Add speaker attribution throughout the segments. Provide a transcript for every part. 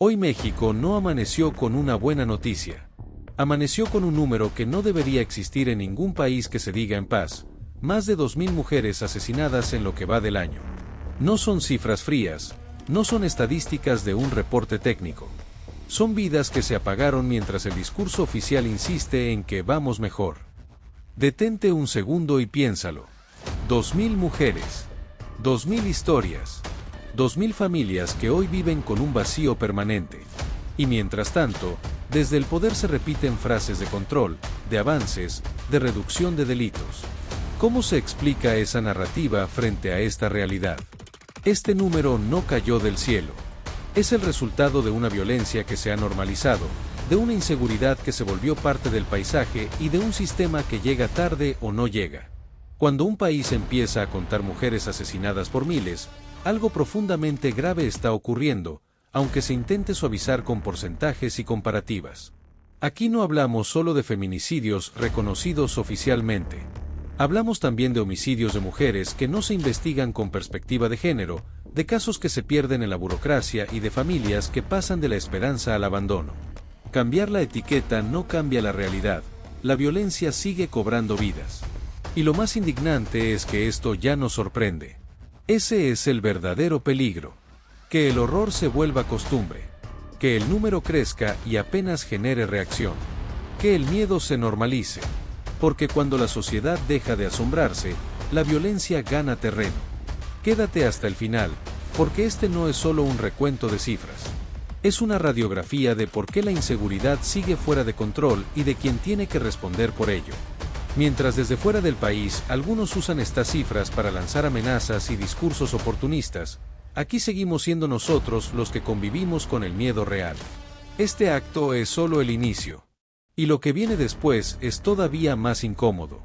Speaker 1: Hoy México no amaneció con una buena noticia. Amaneció con un número que no debería existir en ningún país que se diga en paz: más de 2.000 mujeres asesinadas en lo que va del año. No son cifras frías, no son estadísticas de un reporte técnico. Son vidas que se apagaron mientras el discurso oficial insiste en que vamos mejor. Detente un segundo y piénsalo. 2.000 mujeres, 2.000 historias, 2.000 familias que hoy viven con un vacío permanente. Y mientras tanto, desde el poder se repiten frases de control, de avances, de reducción de delitos. ¿Cómo se explica esa narrativa frente a esta realidad? Este número no cayó del cielo. Es el resultado de una violencia que se ha normalizado, de una inseguridad que se volvió parte del paisaje y de un sistema que llega tarde o no llega. Cuando un país empieza a contar mujeres asesinadas por miles, algo profundamente grave está ocurriendo, aunque se intente suavizar con porcentajes y comparativas. Aquí no hablamos solo de feminicidios reconocidos oficialmente. Hablamos también de homicidios de mujeres que no se investigan con perspectiva de género, de casos que se pierden en la burocracia y de familias que pasan de la esperanza al abandono. Cambiar la etiqueta no cambia la realidad, la violencia sigue cobrando vidas. Y lo más indignante es que esto ya nos sorprende. Ese es el verdadero peligro. Que el horror se vuelva costumbre. Que el número crezca y apenas genere reacción. Que el miedo se normalice. Porque cuando la sociedad deja de asombrarse, la violencia gana terreno. Quédate hasta el final, porque este no es solo un recuento de cifras. Es una radiografía de por qué la inseguridad sigue fuera de control y de quién tiene que responder por ello. Mientras desde fuera del país algunos usan estas cifras para lanzar amenazas y discursos oportunistas, aquí seguimos siendo nosotros los que convivimos con el miedo real. Este acto es solo el inicio. Y lo que viene después es todavía más incómodo.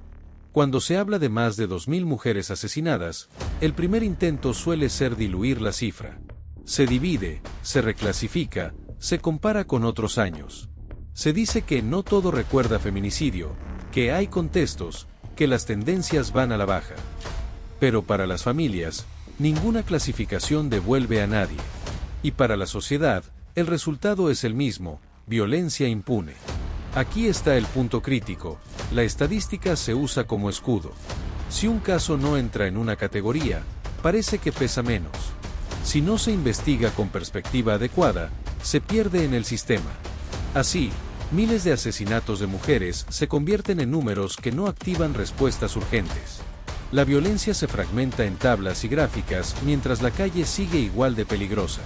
Speaker 1: Cuando se habla de más de 2.000 mujeres asesinadas, el primer intento suele ser diluir la cifra. Se divide, se reclasifica, se compara con otros años. Se dice que no todo recuerda feminicidio, que hay contextos, que las tendencias van a la baja. Pero para las familias, ninguna clasificación devuelve a nadie. Y para la sociedad, el resultado es el mismo: violencia impune. Aquí está el punto crítico: la estadística se usa como escudo. Si un caso no entra en una categoría, parece que pesa menos. Si no se investiga con perspectiva adecuada, se pierde en el sistema. Así, miles de asesinatos de mujeres se convierten en números que no activan respuestas urgentes. La violencia se fragmenta en tablas y gráficas mientras la calle sigue igual de peligrosa.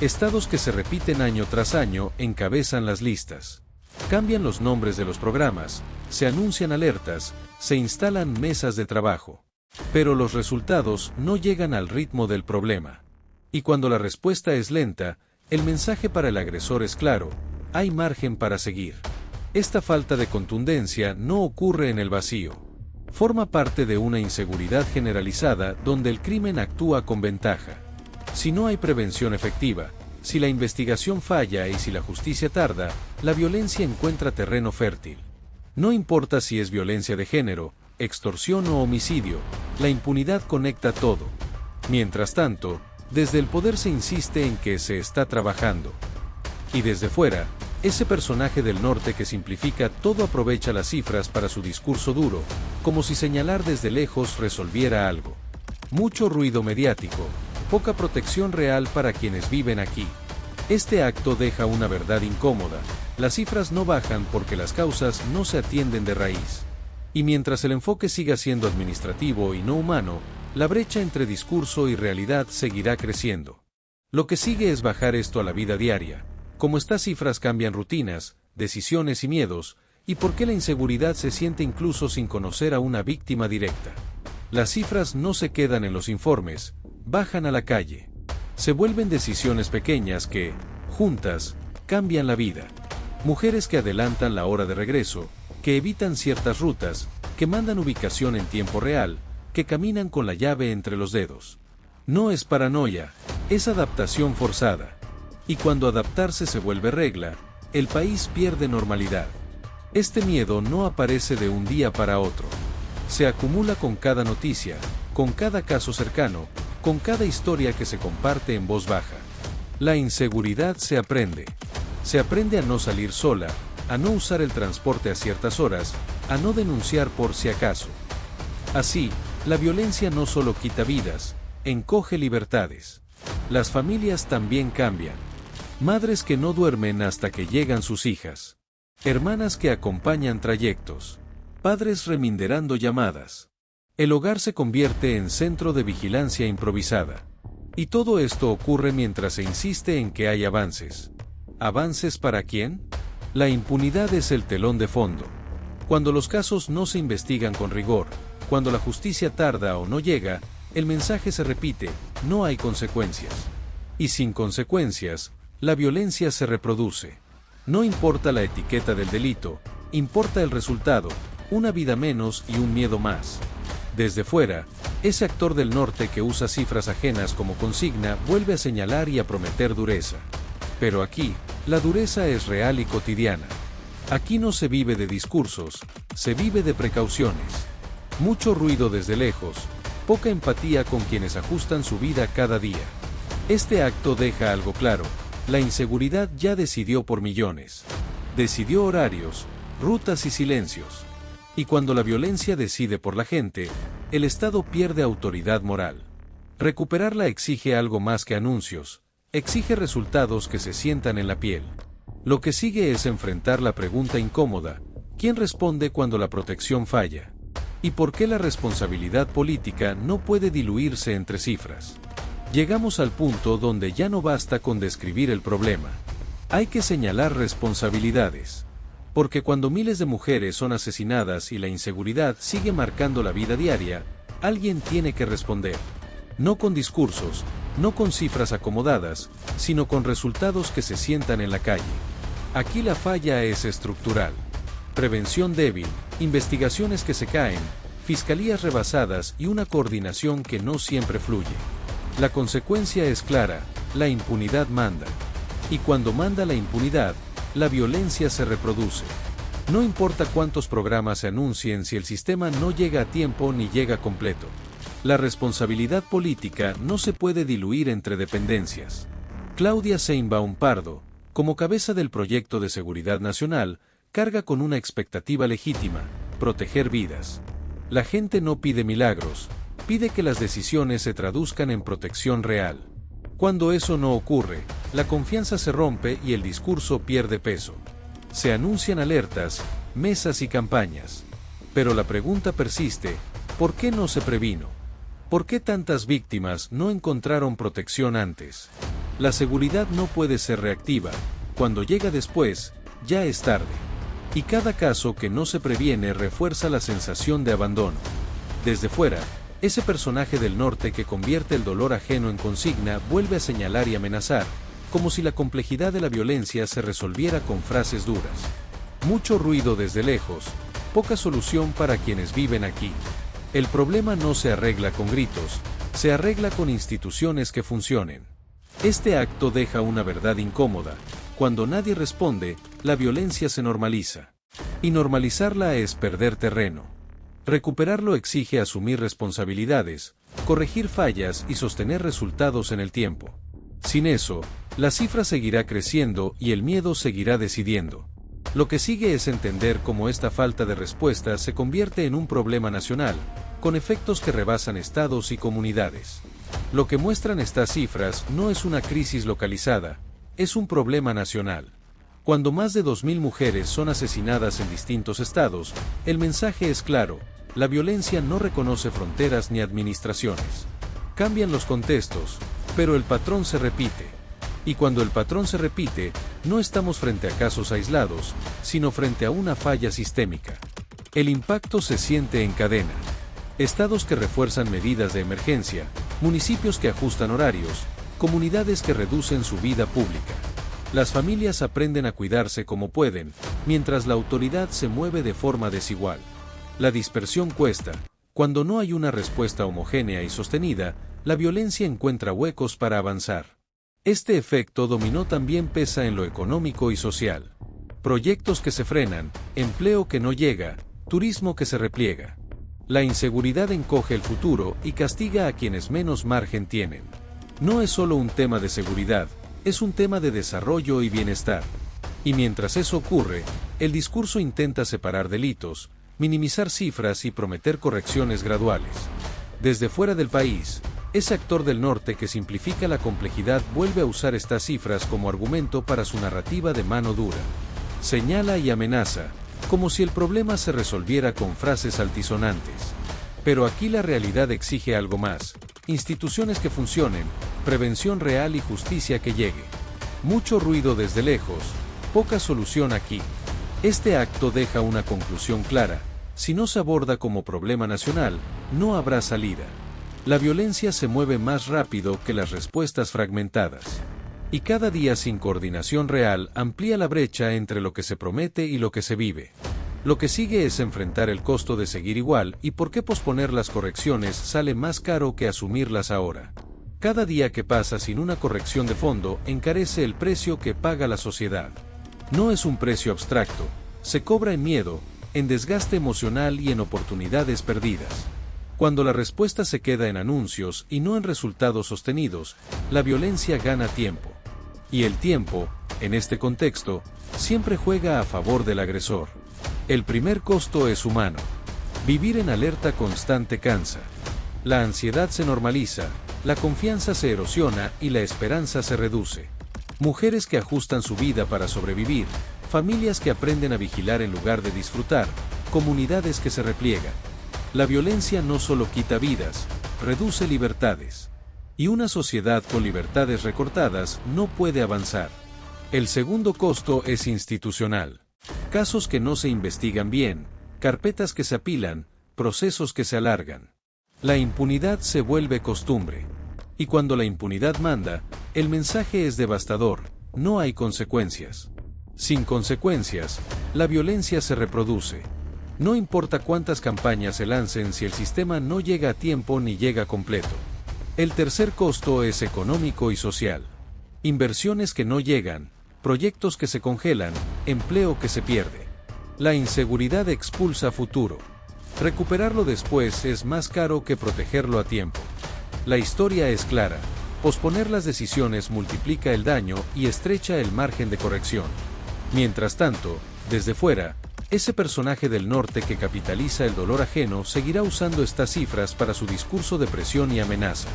Speaker 1: Estados que se repiten año tras año encabezan las listas. Cambian los nombres de los programas, se anuncian alertas, se instalan mesas de trabajo. Pero los resultados no llegan al ritmo del problema. Y cuando la respuesta es lenta, el mensaje para el agresor es claro: hay margen para seguir. Esta falta de contundencia no ocurre en el vacío. Forma parte de una inseguridad generalizada donde el crimen actúa con ventaja. Si no hay prevención efectiva, si la investigación falla y si la justicia tarda, la violencia encuentra terreno fértil. No importa si es violencia de género, extorsión o homicidio, la impunidad conecta todo. Mientras tanto, desde el poder se insiste en que se está trabajando. Y desde fuera, ese personaje del norte que simplifica todo aprovecha las cifras para su discurso duro, como si señalar desde lejos resolviera algo. Mucho ruido mediático, poca protección real para quienes viven aquí. Este acto deja una verdad incómoda: las cifras no bajan porque las causas no se atienden de raíz. Y mientras el enfoque siga siendo administrativo y no humano, la brecha entre discurso y realidad seguirá creciendo. Lo que sigue es bajar esto a la vida diaria: cómo estas cifras cambian rutinas, decisiones y miedos, y por qué la inseguridad se siente incluso sin conocer a una víctima directa. Las cifras no se quedan en los informes, bajan a la calle. Se vuelven decisiones pequeñas que, juntas, cambian la vida. Mujeres que adelantan la hora de regreso, que evitan ciertas rutas, que mandan ubicación en tiempo real, que caminan con la llave entre los dedos. No es paranoia, es adaptación forzada. Y cuando adaptarse se vuelve regla, el país pierde normalidad. Este miedo no aparece de un día para otro. Se acumula con cada noticia, con cada caso cercano, con cada historia que se comparte en voz baja. La inseguridad se aprende. Se aprende a no salir sola, a no usar el transporte a ciertas horas, a no denunciar por si acaso. Así, la violencia no solo quita vidas, encoge libertades. Las familias también cambian. Madres que no duermen hasta que llegan sus hijas. Hermanas que acompañan trayectos. Padres reminderando llamadas. El hogar se convierte en centro de vigilancia improvisada. Y todo esto ocurre mientras se insiste en que hay avances. ¿Avances para quién? La impunidad es el telón de fondo. Cuando los casos no se investigan con rigor, cuando la justicia tarda o no llega, el mensaje se repite: no hay consecuencias. Y sin consecuencias, la violencia se reproduce. No importa la etiqueta del delito, importa el resultado, una vida menos y un miedo más. Desde fuera, ese actor del norte que usa cifras ajenas como consigna vuelve a señalar y a prometer dureza. Pero aquí, la dureza es real y cotidiana. Aquí no se vive de discursos, se vive de precauciones. Mucho ruido desde lejos, poca empatía con quienes ajustan su vida cada día. Este acto deja algo claro: la inseguridad ya decidió por millones. Decidió horarios, rutas y silencios. Y cuando la violencia decide por la gente, el Estado pierde autoridad moral. Recuperarla exige algo más que anuncios, exige resultados que se sientan en la piel. Lo que sigue es enfrentar la pregunta incómoda: ¿quién responde cuando la protección falla? ¿Y por qué la responsabilidad política no puede diluirse entre cifras? Llegamos al punto donde ya no basta con describir el problema. Hay que señalar responsabilidades. Porque cuando miles de mujeres son asesinadas y la inseguridad sigue marcando la vida diaria, alguien tiene que responder. No con discursos, no con cifras acomodadas, sino con resultados que se sientan en la calle. Aquí la falla es estructural. Prevención débil, investigaciones que se caen, fiscalías rebasadas y una coordinación que no siempre fluye. La consecuencia es clara: la impunidad manda. Y cuando manda la impunidad, la violencia se reproduce. No importa cuántos programas se anuncien si el sistema no llega a tiempo ni llega completo. La responsabilidad política no se puede diluir entre dependencias. Claudia Sheinbaum Pardo, como cabeza del Proyecto de Seguridad Nacional, carga con una expectativa legítima: proteger vidas. La gente no pide milagros, pide que las decisiones se traduzcan en protección real. Cuando eso no ocurre, la confianza se rompe y el discurso pierde peso. Se anuncian alertas, mesas y campañas. Pero la pregunta persiste: ¿por qué no se previno? ¿Por qué tantas víctimas no encontraron protección antes? La seguridad no puede ser reactiva. Cuando llega después, ya es tarde. Y cada caso que no se previene refuerza la sensación de abandono. Desde fuera, ese personaje del norte que convierte el dolor ajeno en consigna vuelve a señalar y amenazar, como si la complejidad de la violencia se resolviera con frases duras. Mucho ruido desde lejos, poca solución para quienes viven aquí. El problema no se arregla con gritos, se arregla con instituciones que funcionen. Este acto deja una verdad incómoda: cuando nadie responde, la violencia se normaliza. Y normalizarla es perder terreno. Recuperarlo exige asumir responsabilidades, corregir fallas y sostener resultados en el tiempo. Sin eso, la cifra seguirá creciendo y el miedo seguirá decidiendo. Lo que sigue es entender cómo esta falta de respuesta se convierte en un problema nacional, con efectos que rebasan estados y comunidades. Lo que muestran estas cifras no es una crisis localizada, es un problema nacional. Cuando más de 2.000 mujeres son asesinadas en distintos estados, el mensaje es claro: la violencia no reconoce fronteras ni administraciones. Cambian los contextos, pero el patrón se repite. Y cuando el patrón se repite, no estamos frente a casos aislados, sino frente a una falla sistémica. El impacto se siente en cadena. Estados que refuerzan medidas de emergencia, municipios que ajustan horarios, comunidades que reducen su vida pública. Las familias aprenden a cuidarse como pueden, mientras la autoridad se mueve de forma desigual. La dispersión cuesta. Cuando no hay una respuesta homogénea y sostenida, la violencia encuentra huecos para avanzar. Este efecto dominó también pesa en lo económico y social. Proyectos que se frenan, empleo que no llega, turismo que se repliega. La inseguridad encoge el futuro y castiga a quienes menos margen tienen. No es solo un tema de seguridad, es un tema de desarrollo y bienestar. Y mientras eso ocurre, el discurso intenta separar delitos, minimizar cifras y prometer correcciones graduales. Desde fuera del país, ese actor del norte que simplifica la complejidad vuelve a usar estas cifras como argumento para su narrativa de mano dura. Señala y amenaza, como si el problema se resolviera con frases altisonantes. Pero aquí la realidad exige algo más: instituciones que funcionen, prevención real y justicia que llegue. Mucho ruido desde lejos, poca solución aquí. Este acto deja una conclusión clara: si no se aborda como problema nacional, no habrá salida. La violencia se mueve más rápido que las respuestas fragmentadas. Y cada día sin coordinación real amplía la brecha entre lo que se promete y lo que se vive. Lo que sigue es enfrentar el costo de seguir igual y por qué posponer las correcciones sale más caro que asumirlas ahora. Cada día que pasa sin una corrección de fondo encarece el precio que paga la sociedad. No es un precio abstracto, se cobra en miedo, en desgaste emocional y en oportunidades perdidas. Cuando la respuesta se queda en anuncios y no en resultados sostenidos, la violencia gana tiempo. Y el tiempo, en este contexto, siempre juega a favor del agresor. El primer costo es humano. Vivir en alerta constante cansa. La ansiedad se normaliza, la confianza se erosiona y la esperanza se reduce. Mujeres que ajustan su vida para sobrevivir, familias que aprenden a vigilar en lugar de disfrutar, comunidades que se repliegan. La violencia no solo quita vidas, reduce libertades. Y una sociedad con libertades recortadas no puede avanzar. El segundo costo es institucional. Casos que no se investigan bien, carpetas que se apilan, procesos que se alargan. La impunidad se vuelve costumbre. Y cuando la impunidad manda, el mensaje es devastador: no hay consecuencias. Sin consecuencias, la violencia se reproduce. No importa cuántas campañas se lancen si el sistema no llega a tiempo ni llega completo. El tercer costo es económico y social. Inversiones que no llegan, proyectos que se congelan, empleo que se pierde. La inseguridad expulsa futuro. Recuperarlo después es más caro que protegerlo a tiempo. La historia es clara: posponer las decisiones multiplica el daño y estrecha el margen de corrección. Mientras tanto, desde fuera, ese personaje del norte que capitaliza el dolor ajeno seguirá usando estas cifras para su discurso de presión y amenaza.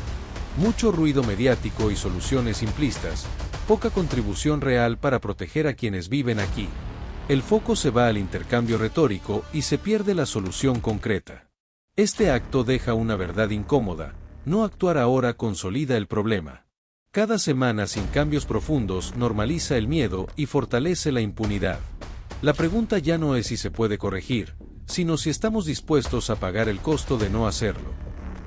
Speaker 1: Mucho ruido mediático y soluciones simplistas, poca contribución real para proteger a quienes viven aquí. El foco se va al intercambio retórico y se pierde la solución concreta. Este acto deja una verdad incómoda: no actuar ahora consolida el problema. Cada semana sin cambios profundos normaliza el miedo y fortalece la impunidad. La pregunta ya no es si se puede corregir, sino si estamos dispuestos a pagar el costo de no hacerlo.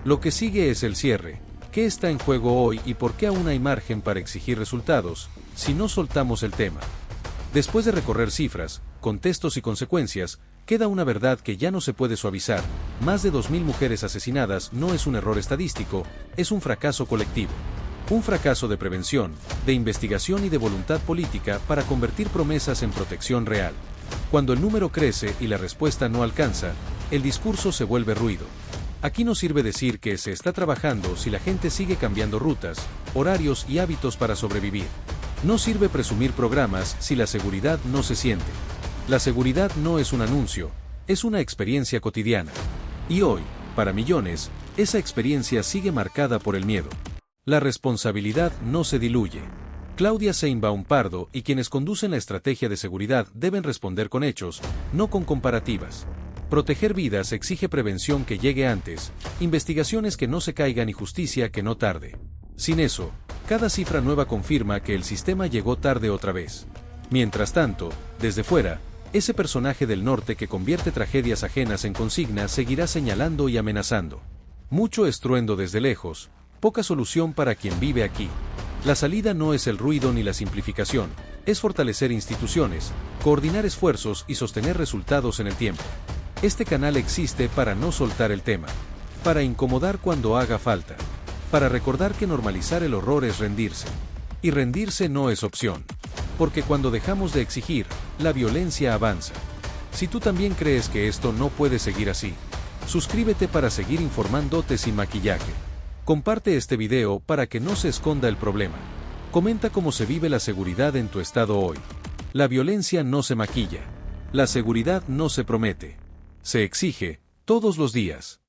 Speaker 1: Lo que sigue es el cierre. ¿Qué está en juego hoy y por qué aún hay margen para exigir resultados, si no soltamos el tema? Después de recorrer cifras, contextos y consecuencias, queda una verdad que ya no se puede suavizar: más de 2000 mujeres asesinadas no es un error estadístico, es un fracaso colectivo. Un fracaso de prevención, de investigación y de voluntad política para convertir promesas en protección real. Cuando el número crece y la respuesta no alcanza, el discurso se vuelve ruido. Aquí no sirve decir que se está trabajando si la gente sigue cambiando rutas, horarios y hábitos para sobrevivir. No sirve presumir programas si la seguridad no se siente. La seguridad no es un anuncio, es una experiencia cotidiana. Y hoy, para millones, esa experiencia sigue marcada por el miedo. La responsabilidad no se diluye. Claudia Sheinbaum Pardo y quienes conducen la estrategia de seguridad deben responder con hechos, no con comparativas. Proteger vidas exige prevención que llegue antes, investigaciones que no se caigan y justicia que no tarde. Sin eso, cada cifra nueva confirma que el sistema llegó tarde otra vez. Mientras tanto, desde fuera, ese personaje del norte que convierte tragedias ajenas en consigna seguirá señalando y amenazando. Mucho estruendo desde lejos, poca solución para quien vive aquí. La salida no es el ruido ni la simplificación, es fortalecer instituciones, coordinar esfuerzos y sostener resultados en el tiempo. Este canal existe para no soltar el tema, para incomodar cuando haga falta, para recordar que normalizar el horror es rendirse. Y rendirse no es opción, porque cuando dejamos de exigir, la violencia avanza. Si tú también crees que esto no puede seguir así, suscríbete para seguir informándote sin maquillaje. Comparte este video para que no se esconda el problema. Comenta cómo se vive la seguridad en tu estado hoy. La violencia no se maquilla. La seguridad no se promete. Se exige, todos los días.